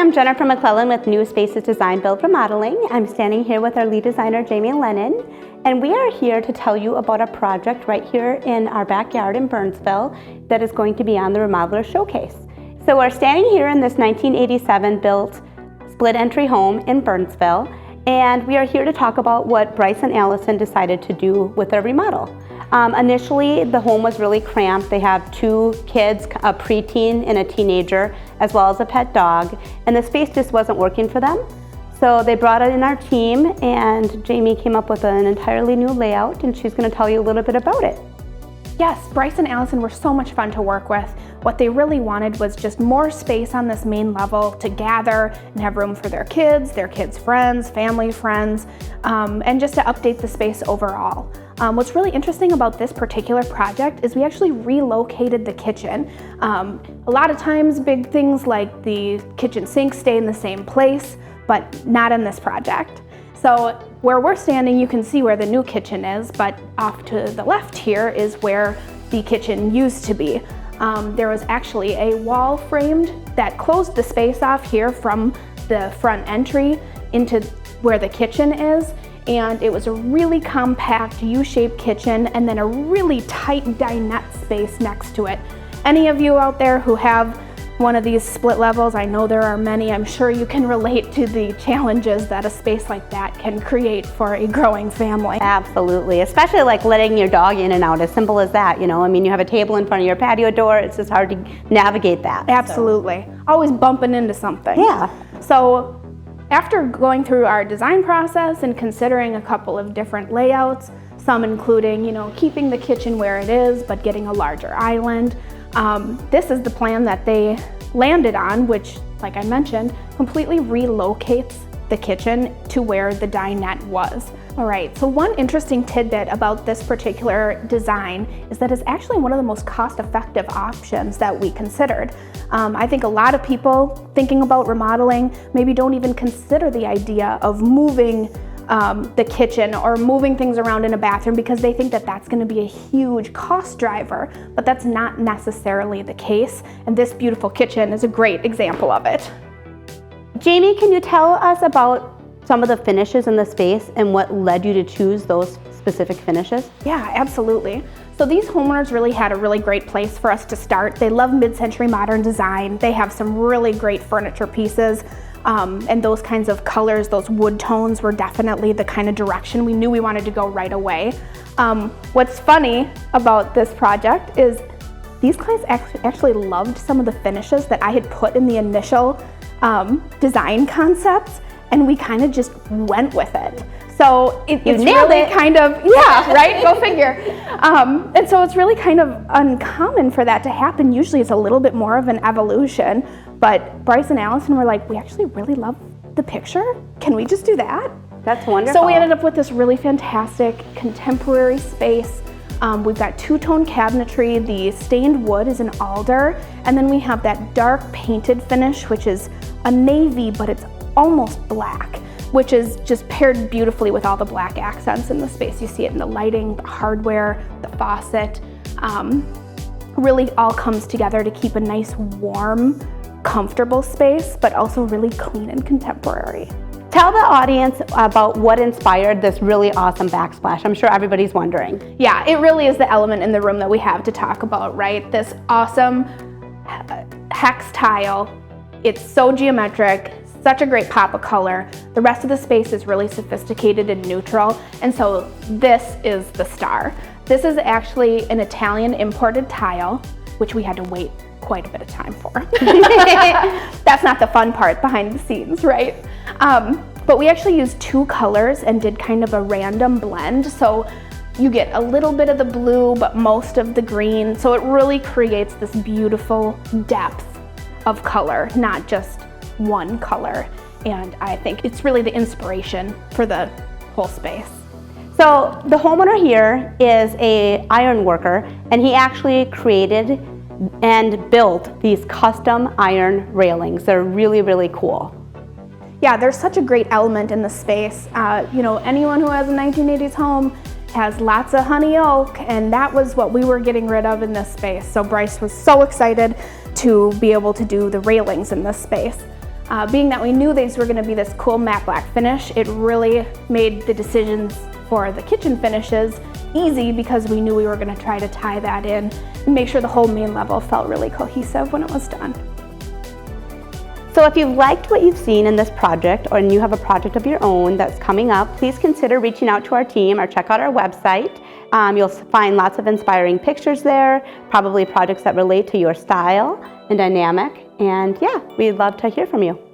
I'm Jennifer McClellan with New Spaces Design Build Remodeling. I'm standing here with our lead designer, Jayme Lennon, and we are here to tell you about a project right here in our backyard in Burnsville that is going to be on the Remodeler Showcase. So we're standing here in this 1987 built split entry home in Burnsville, and we are here to talk about what Bryce and Allison decided to do with their remodel. Initially, the home was really cramped. They have 2 kids, a preteen and a teenager, as well as a pet dog, and the space just wasn't working for them. So they brought in our team, and Jayme came up with an entirely new layout, and she's going to tell you a little bit about it. Yes, Bryce and Allison were so much fun to work with. What they really wanted was just more space on this main level to gather and have room for their kids' friends, family friends, and just to update the space overall. What's really interesting about this particular project is we actually relocated the kitchen. A lot of times big things like the kitchen sink stay in the same place, but not in this project. So where we're standing, you can see where the new kitchen is, but off to the left here is where the kitchen used to be. There was actually a wall framed that closed the space off here from the front entry into where the kitchen is, and it was a really compact U-shaped kitchen and then a really tight dinette space next to it. Any of you out there who have one of these split levels, I know there are many, I'm sure you can relate to the challenges that a space like that can create for a growing family. Absolutely, especially like letting your dog in and out, as simple as that, you know. I mean, you have a table in front of your patio door, it's just hard to navigate that. Absolutely, so. Always bumping into something. Yeah. So after going through our design process and considering a couple of different layouts, some including, you know, keeping the kitchen where it is, but getting a larger island, this is the plan that they landed on, which, like I mentioned, completely relocates the kitchen to where the dinette was. All right, so one interesting tidbit about this particular design is that it's actually one of the most cost-effective options that we considered. I think a lot of people thinking about remodeling maybe don't even consider the idea of moving the kitchen or moving things around in a bathroom because they think that that's going to be a huge cost driver, but that's not necessarily the case, and this beautiful kitchen is a great example of it. Jayme, can you tell us about some of the finishes in the space and what led you to choose those specific finishes? Yeah, absolutely. So these homeowners really had a really great place for us to start. They love mid-century modern design. They have some really great furniture pieces. And those kinds of colors, those wood tones, were definitely the kind of direction we knew we wanted to go right away. What's funny about this project is these clients actually loved some of the finishes that I had put in the initial design concepts, and we kind of just went with it. So it's really kind of, yeah, right? Go figure. And so it's really kind of uncommon for that to happen. Usually it's a little bit more of an evolution, but Bryce and Allison were like, we actually really love the picture. Can we just do that? That's wonderful. So we ended up with this really fantastic contemporary space. We've got 2-tone cabinetry. The stained wood is an alder, and then we have that dark painted finish, which is a navy, but it's almost black, which is just paired beautifully with all the black accents in the space. You see it in the lighting, the hardware, the faucet. Really all comes together to keep a nice, warm, comfortable space, but also really clean and contemporary. Tell the audience about what inspired this really awesome backsplash. I'm sure everybody's wondering. Yeah, it really is the element in the room that we have to talk about, right? This awesome hex tile. It's so geometric, such a great pop of color. The rest of the space is really sophisticated and neutral, and so this is the star. This is actually an Italian imported tile, which we had to wait quite a bit of time for. That's not the fun part behind the scenes, right? But we actually used 2 colors and did kind of a random blend, so you get a little bit of the blue, but most of the green, so it really creates this beautiful depth of color, not just one color, and I think it's really the inspiration for the whole space. So the homeowner here is an iron worker, and he actually created and built these custom iron railings. They're really, really cool. Yeah, there's such a great element in the space. You know, anyone who has a 1980s home has lots of honey oak, and that was what we were getting rid of in this space. So Bryce was so excited to be able to do the railings in this space. Being that we knew these were going to be this cool matte black finish, it really made the decisions for the kitchen finishes easy because we knew we were going to try to tie that in and make sure the whole main level felt really cohesive when it was done. So if you've liked what you've seen in this project, or you have a project of your own that's coming up, please consider reaching out to our team or check out our website. You'll find lots of inspiring pictures there, probably projects that relate to your style and dynamic. And yeah, we'd love to hear from you.